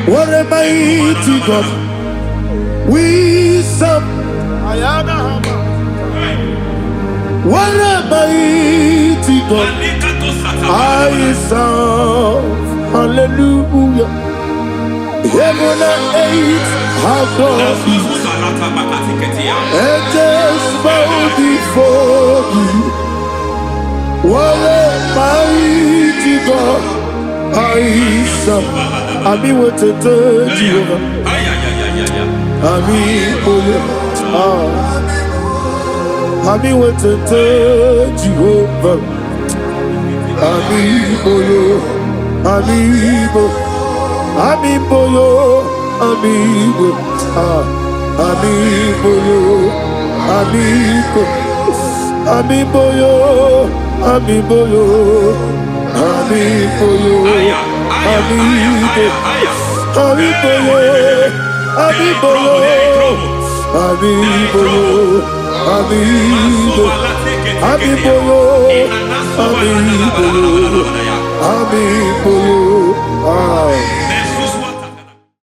What a mighty God we serve. What a mighty God I serve. Hallelujah. Heaven and earth have done it. Angels bow before you. What a mighty God I serve. Ami wetete Jehovah. Ami boyo. Ami wetete Jehovah. Ami boyo. Ami boyo. Ami boyo. Ami boyo. Ami boyo. Ami boyo. Ami boyo. Ami boyo. Ami boyo. Amigo, amigo, amigo, amigo, amigo, amigo, amigo.